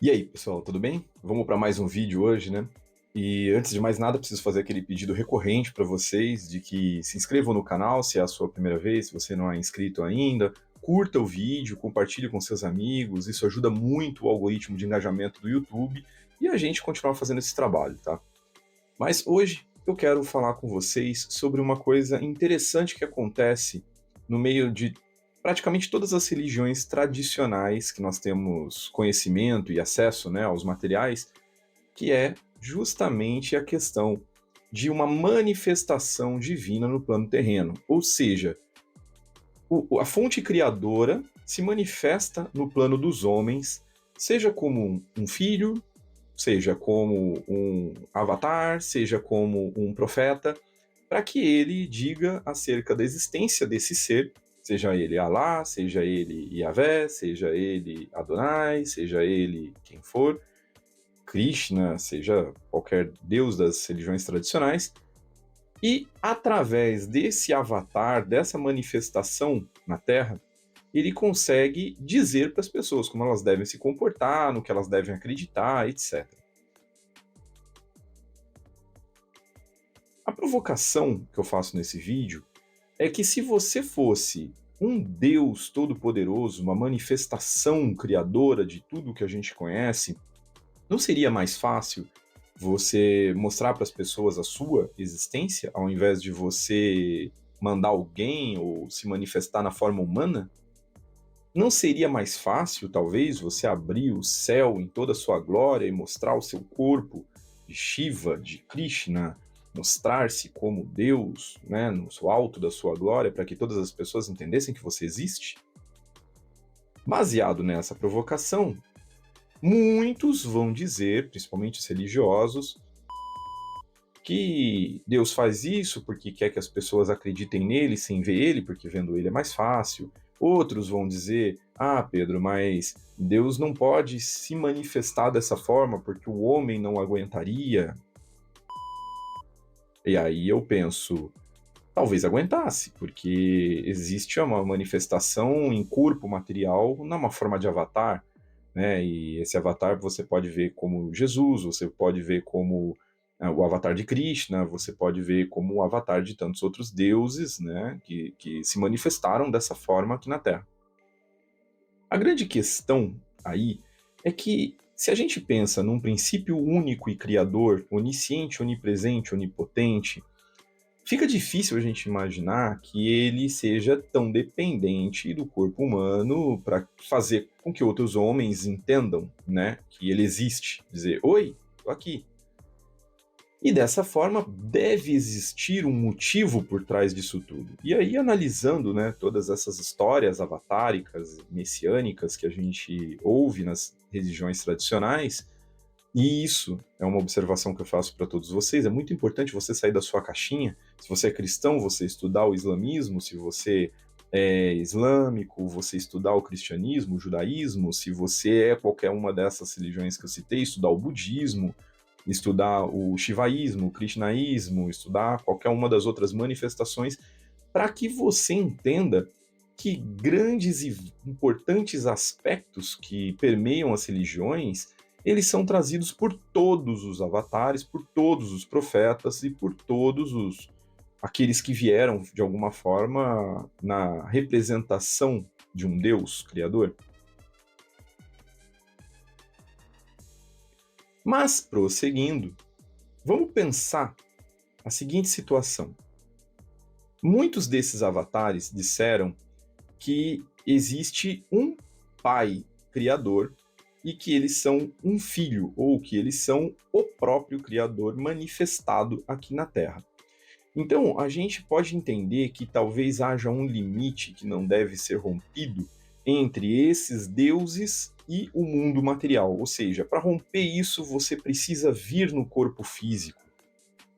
E aí, pessoal, tudo bem? Vamos para mais um vídeo hoje, né? E antes de mais nada, preciso fazer aquele pedido recorrente para vocês de que se inscrevam no canal se é a sua primeira vez, se você não é inscrito ainda, curta o vídeo, compartilhe com seus amigos, isso ajuda muito o algoritmo de engajamento do YouTube e a gente continuar fazendo esse trabalho, tá? Mas hoje eu quero falar com vocês sobre uma coisa interessante que acontece no meio de praticamente todas as religiões tradicionais que nós temos conhecimento e acesso, né, aos materiais, que é justamente a questão de uma manifestação divina no plano terreno. Ou seja, a fonte criadora se manifesta no plano dos homens, seja como um filho, seja como um avatar, seja como um profeta, para que ele diga acerca da existência desse ser, seja ele Alá, seja ele Yahvé, seja ele Adonai, seja ele quem for, Krishna, seja qualquer deus das religiões tradicionais, e através desse avatar, dessa manifestação na Terra, ele consegue dizer para as pessoas como elas devem se comportar, no que elas devem acreditar, etc. A provocação que eu faço nesse vídeo é que se você fosse um Deus todo-poderoso, uma manifestação criadora de tudo que a gente conhece, não seria mais fácil você mostrar para as pessoas a sua existência, ao invés de você mandar alguém ou se manifestar na forma humana? Não seria mais fácil, talvez, você abrir o céu em toda a sua glória e mostrar o seu corpo de Shiva, de Krishna, mostrar-se como Deus, né, no alto da sua glória, para que todas as pessoas entendessem que você existe? Baseado nessa provocação, muitos vão dizer, principalmente os religiosos, que Deus faz isso porque quer que as pessoas acreditem nele sem ver ele, porque vendo ele é mais fácil. Outros vão dizer: ah, Pedro, mas Deus não pode se manifestar dessa forma porque o homem não aguentaria. E aí eu penso, talvez aguentasse, porque existe uma manifestação em corpo material numa forma de avatar, né? E esse avatar você pode ver como Jesus, você pode ver como o avatar de Krishna, você pode ver como o avatar de tantos outros deuses, né? Que se manifestaram dessa forma aqui na Terra. A grande questão aí é que se a gente pensa num princípio único e criador, onisciente, onipresente, onipotente, fica difícil a gente imaginar que ele seja tão dependente do corpo humano para fazer com que outros homens entendam, né, que ele existe, dizer, oi, tô aqui. E dessa forma deve existir um motivo por trás disso tudo. E aí analisando, né, todas essas histórias avatáricas, messiânicas que a gente ouve nas religiões tradicionais, e isso é uma observação que eu faço para todos vocês. É muito importante você sair da sua caixinha. Se você é cristão, você estudar o islamismo. Se você é islâmico, você estudar o cristianismo, o judaísmo. Se você é qualquer uma dessas religiões que eu citei, estudar o budismo, estudar o shivaísmo, o krishnaísmo, estudar qualquer uma das outras manifestações, para que você entenda que grandes e importantes aspectos que permeiam as religiões, eles são trazidos por todos os avatares, por todos os profetas e por todos os aqueles que vieram de alguma forma na representação de um Deus criador. Mas prosseguindo, vamos pensar a seguinte situação. Muitos desses avatares disseram que existe um pai criador e que eles são um filho, ou que eles são o próprio criador manifestado aqui na Terra. Então, a gente pode entender que talvez haja um limite que não deve ser rompido entre esses deuses e o mundo material. Ou seja, para romper isso, você precisa vir no corpo físico.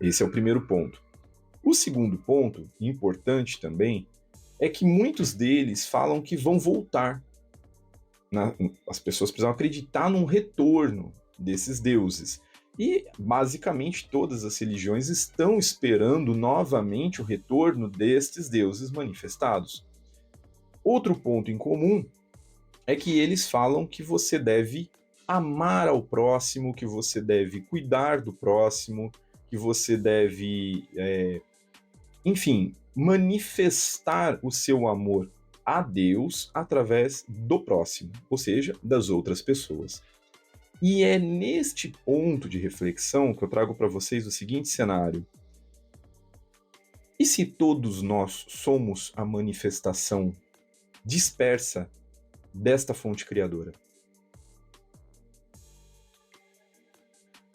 Esse é o primeiro ponto. O segundo ponto, importante também, é que muitos deles falam que vão voltar. As pessoas precisam acreditar num retorno desses deuses. E, basicamente, todas as religiões estão esperando novamente o retorno destes deuses manifestados. Outro ponto em comum é que eles falam que você deve amar ao próximo, que você deve cuidar do próximo, que você deve, enfim, manifestar o seu amor a Deus através do próximo, ou seja, das outras pessoas. E é neste ponto de reflexão que eu trago para vocês o seguinte cenário: e se todos nós somos a manifestação dispersa desta fonte criadora?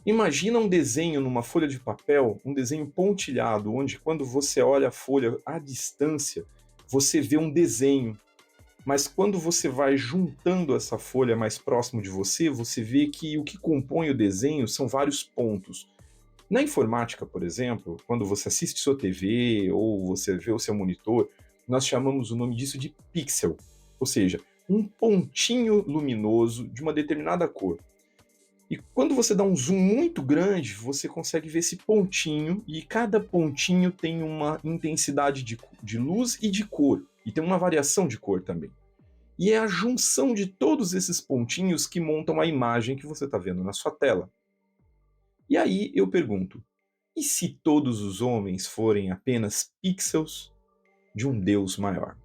Imagina um desenho numa folha de papel, um desenho pontilhado, onde quando você olha a folha à distância, você vê um desenho, mas quando você vai juntando essa folha mais próximo de você, você vê que o que compõe o desenho são vários pontos. Na informática, por exemplo, quando você assiste sua TV ou você vê o seu monitor, nós chamamos o nome disso de pixel, ou seja, um pontinho luminoso de uma determinada cor. E quando você dá um zoom muito grande, você consegue ver esse pontinho, e cada pontinho tem uma intensidade de luz e de cor, e tem uma variação de cor também. E é a junção de todos esses pontinhos que montam a imagem que você está vendo na sua tela. E aí eu pergunto, e se todos os homens forem apenas pixels de um Deus maior?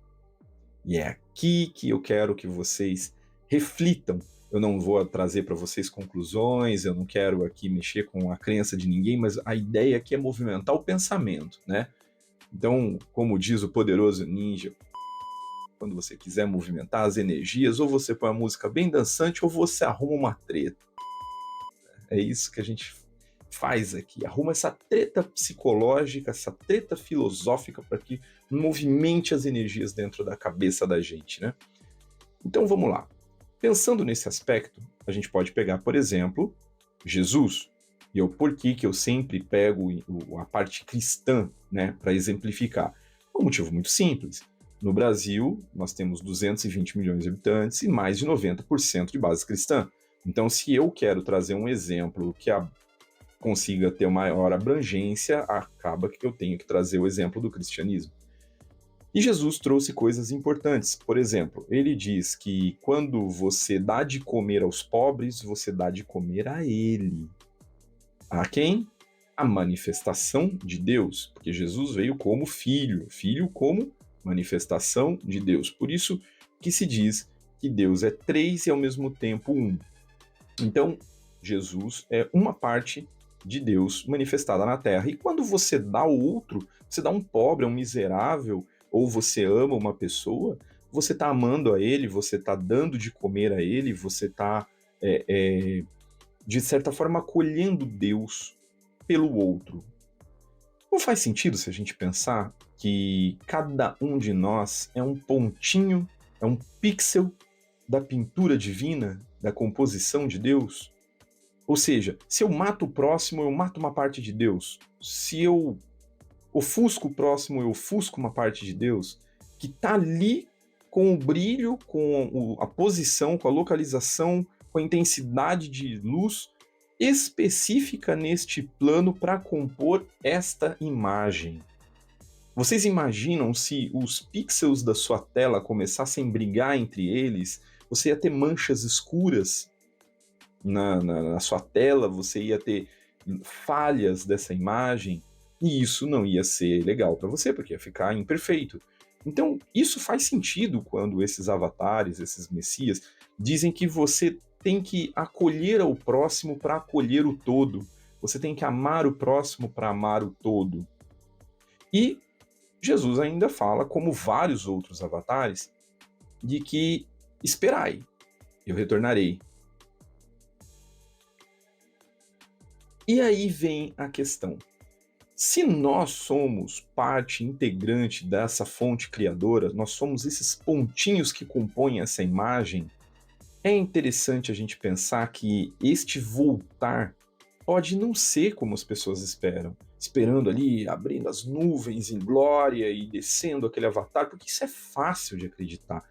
E é aqui que eu quero que vocês reflitam. Eu não vou trazer para vocês conclusões, eu não quero aqui mexer com a crença de ninguém, mas a ideia aqui é movimentar o pensamento, né? Então, como diz o poderoso ninja, quando você quiser movimentar as energias, ou você põe a música bem dançante, ou você arruma uma treta. É isso que a gente faz aqui, arruma essa treta psicológica, essa treta filosófica para que movimente as energias dentro da cabeça da gente, né? Então vamos lá. Pensando nesse aspecto, a gente pode pegar, por exemplo, Jesus. E o porquê que eu sempre pego a parte cristã, né, para exemplificar. Um motivo muito simples. No Brasil, nós temos 220 milhões de habitantes e mais de 90% de base cristã. Então, se eu quero trazer um exemplo que consiga ter maior abrangência, acaba que eu tenho que trazer o exemplo do cristianismo. E Jesus trouxe coisas importantes. Por exemplo, ele diz que quando você dá de comer aos pobres, você dá de comer a ele. A quem? A manifestação de Deus, porque Jesus veio como filho, filho como manifestação de Deus. Por isso que se diz que Deus é três e ao mesmo tempo um. Então, Jesus é uma parte de Deus manifestada na Terra. E quando você dá ao outro, você dá um pobre, um miserável, ou você ama uma pessoa, você está amando a ele, você está dando de comer a ele, você está, de certa forma, acolhendo Deus pelo outro. Não faz sentido se a gente pensar que cada um de nós é um pontinho, é um pixel da pintura divina, da composição de Deus? Ou seja, se eu mato o próximo, eu mato uma parte de Deus. Se eu ofusco o próximo, eu ofusco uma parte de Deus, que está ali com o brilho, com a posição, com a localização, com a intensidade de luz específica neste plano para compor esta imagem. Vocês imaginam se os pixels da sua tela começassem a brigar entre eles, você ia ter manchas escuras na sua tela, você ia ter falhas dessa imagem, e isso não ia ser legal para você, porque ia ficar imperfeito. Então, isso faz sentido quando esses avatares, esses messias, dizem que você tem que acolher ao próximo para acolher o todo. Você tem que amar o próximo para amar o todo. E Jesus ainda fala, como vários outros avatares, de que esperai, eu retornarei. E aí vem a questão. Se nós somos parte integrante dessa fonte criadora, nós somos esses pontinhos que compõem essa imagem, é interessante a gente pensar que este voltar pode não ser como as pessoas esperam, esperando ali, abrindo as nuvens em glória e descendo aquele avatar, porque isso é fácil de acreditar.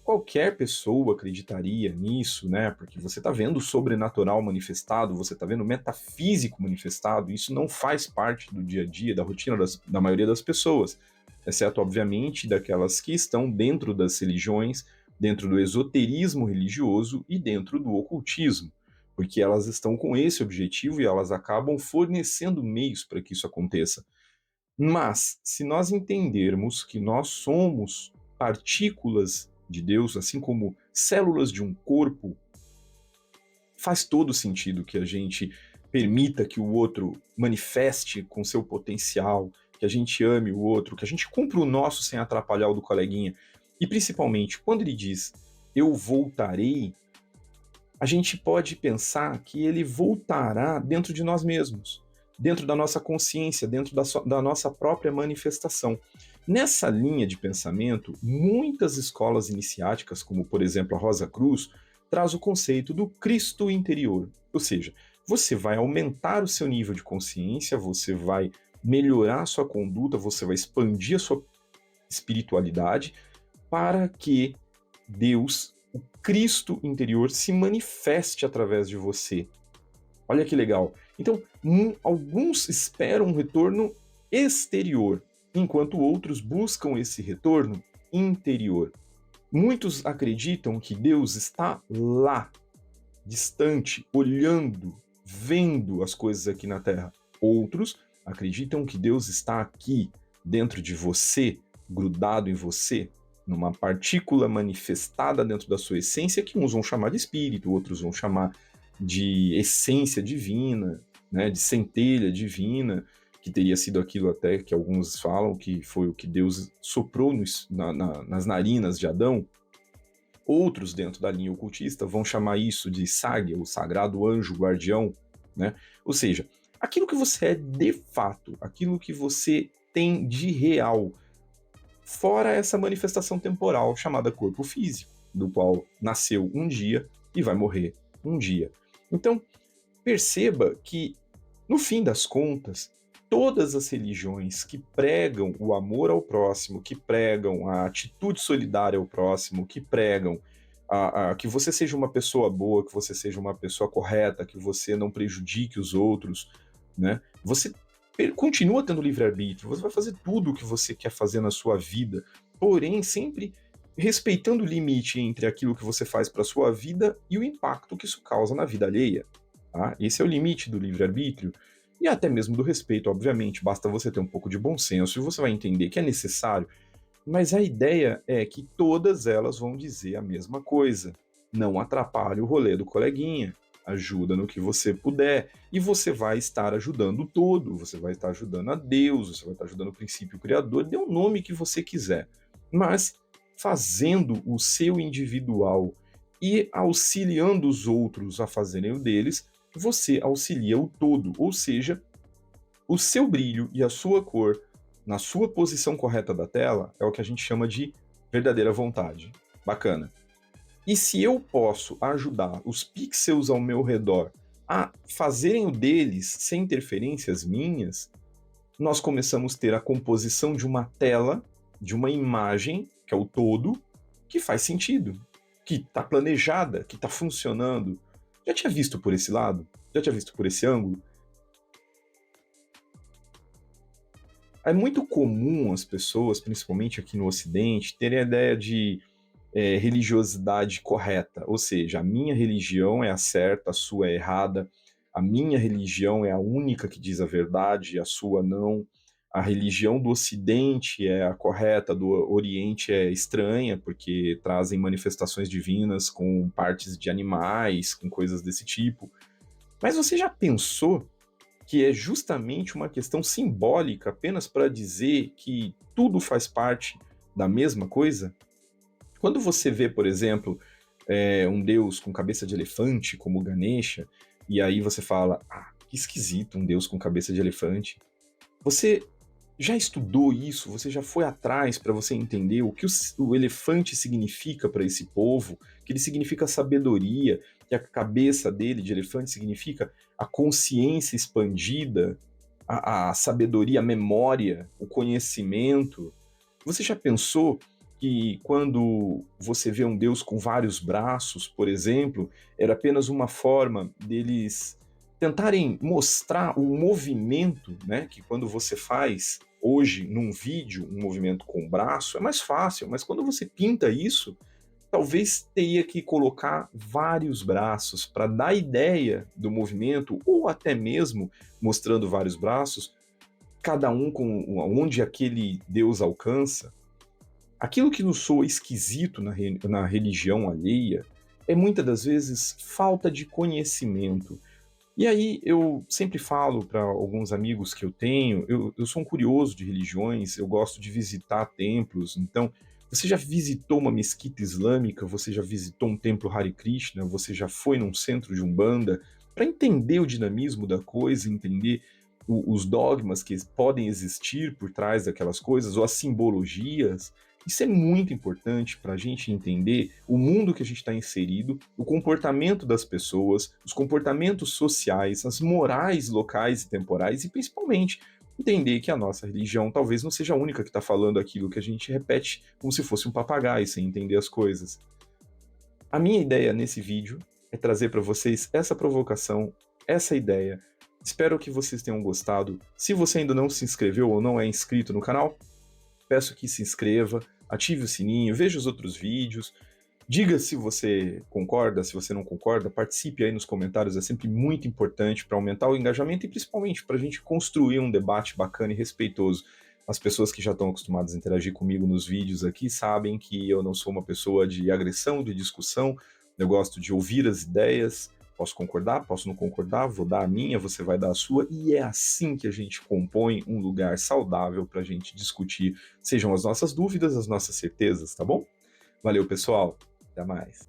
Qualquer pessoa acreditaria nisso, né? Porque você está vendo o sobrenatural manifestado, você está vendo o metafísico manifestado, isso não faz parte do dia a dia, da rotina da maioria das pessoas, exceto, obviamente, daquelas que estão dentro das religiões, dentro do esoterismo religioso e dentro do ocultismo. porque elas estão com esse objetivo e elas acabam fornecendo meios para que isso aconteça. Mas, se nós entendermos que nós somos partículas de Deus, assim como células de um corpo, faz todo sentido que a gente permita que o outro manifeste com seu potencial, que a gente ame o outro, que a gente cumpra o nosso sem atrapalhar o do coleguinha. E principalmente, quando ele diz eu voltarei, a gente pode pensar que ele voltará dentro de nós mesmos, dentro da nossa consciência, dentro da nossa própria manifestação. Nessa linha de pensamento, muitas escolas iniciáticas, como por exemplo a Rosa Cruz, traz o conceito do Cristo interior, ou seja, você vai aumentar o seu nível de consciência, você vai melhorar a sua conduta, você vai expandir a sua espiritualidade para que Deus, o Cristo interior, se manifeste através de você. Olha que legal. Então, alguns esperam um retorno exterior, enquanto outros buscam esse retorno interior. Muitos acreditam que Deus está lá, distante, olhando, vendo as coisas aqui na Terra. Outros acreditam que Deus está aqui, dentro de você, grudado em você, numa partícula manifestada dentro da sua essência, que uns vão chamar de espírito, outros vão chamar de essência divina, né, de centelha divina, que teria sido aquilo até que alguns falam que foi o que Deus soprou nas narinas de Adão. Outros, dentro da linha ocultista, vão chamar isso de Ságia, o sagrado anjo guardião, né? Ou seja, aquilo que você é de fato, aquilo que você tem de real, fora essa manifestação temporal chamada corpo físico, do qual nasceu um dia e vai morrer um dia. Então, perceba que, no fim das contas, todas as religiões que pregam o amor ao próximo, que pregam a atitude solidária ao próximo, que pregam que você seja uma pessoa boa, que você seja uma pessoa correta, que você não prejudique os outros, né? Você continua tendo livre-arbítrio, você vai fazer tudo o que você quer fazer na sua vida, porém sempre respeitando o limite entre aquilo que você faz para a sua vida e o impacto que isso causa na vida alheia. Tá? Esse é o limite do livre-arbítrio e até mesmo do respeito, obviamente. Basta você ter um pouco de bom senso e você vai entender que é necessário, mas a ideia é que todas elas vão dizer a mesma coisa. Não atrapalhe o rolê do coleguinha, ajuda no que você puder, e você vai estar ajudando o todo, você vai estar ajudando a Deus, você vai estar ajudando o princípio criador, dê o nome que você quiser. Mas fazendo o seu individual e auxiliando os outros a fazerem o deles, você auxilia o todo, ou seja, o seu brilho e a sua cor na sua posição correta da tela é o que a gente chama de verdadeira vontade. Bacana. E se eu posso ajudar os pixels ao meu redor a fazerem o deles sem interferências minhas, nós começamos a ter a composição de uma tela, de uma imagem, que é o todo, que faz sentido, que está planejada, que está funcionando. Já tinha visto por esse lado? Já tinha visto por esse ângulo? É muito comum as pessoas, principalmente aqui no Ocidente, terem a ideia de religiosidade correta, ou seja, a minha religião é a certa, a sua é errada, a minha religião é a única que diz a verdade, a sua não, a religião do Ocidente é a correta, do Oriente é estranha, porque trazem manifestações divinas com partes de animais, com coisas desse tipo. Mas você já pensou que é justamente uma questão simbólica apenas para dizer que tudo faz parte da mesma coisa? Quando você vê, por exemplo, um deus com cabeça de elefante, como Ganesha, e aí você fala, que esquisito um deus com cabeça de elefante. Você já estudou isso? Você já foi atrás para você entender o que o elefante significa para esse povo? Que ele significa sabedoria, que a cabeça dele de elefante significa a consciência expandida, a sabedoria, a memória, o conhecimento. Você já pensou que quando você vê um Deus com vários braços, por exemplo, era apenas uma forma deles tentarem mostrar o movimento, né? Que quando você faz hoje num vídeo um movimento com o braço é mais fácil, mas quando você pinta isso, talvez teria que colocar vários braços para dar ideia do movimento, ou até mesmo mostrando vários braços, cada um com onde aquele Deus alcança. Aquilo que nos soa esquisito na religião alheia é muitas das vezes falta de conhecimento. E aí eu sempre falo para alguns amigos que eu tenho, eu sou um curioso de religiões, eu gosto de visitar templos, então você já visitou uma mesquita islâmica, você já visitou um templo Hare Krishna, você já foi num centro de Umbanda, para entender o dinamismo da coisa, entender os dogmas que podem existir por trás daquelas coisas, ou as simbologias. Isso é muito importante para a gente entender o mundo que a gente está inserido, o comportamento das pessoas, os comportamentos sociais, as morais locais e temporais, e principalmente entender que a nossa religião talvez não seja a única que está falando aquilo que a gente repete como se fosse um papagaio, sem entender as coisas. A minha ideia nesse vídeo é trazer para vocês essa provocação, essa ideia. Espero que vocês tenham gostado. Se você ainda não se inscreveu ou não é inscrito no canal, peço que se inscreva, ative o sininho, veja os outros vídeos, diga se você concorda, se você não concorda, participe aí nos comentários, é sempre muito importante para aumentar o engajamento e principalmente para a gente construir um debate bacana e respeitoso. As pessoas que já estão acostumadas a interagir comigo nos vídeos aqui sabem que eu não sou uma pessoa de agressão, de discussão, eu gosto de ouvir as ideias, posso concordar, posso não concordar, vou dar a minha, você vai dar a sua, e é assim que a gente compõe um lugar saudável para a gente discutir, sejam as nossas dúvidas, as nossas certezas, tá bom? Valeu, pessoal, até mais.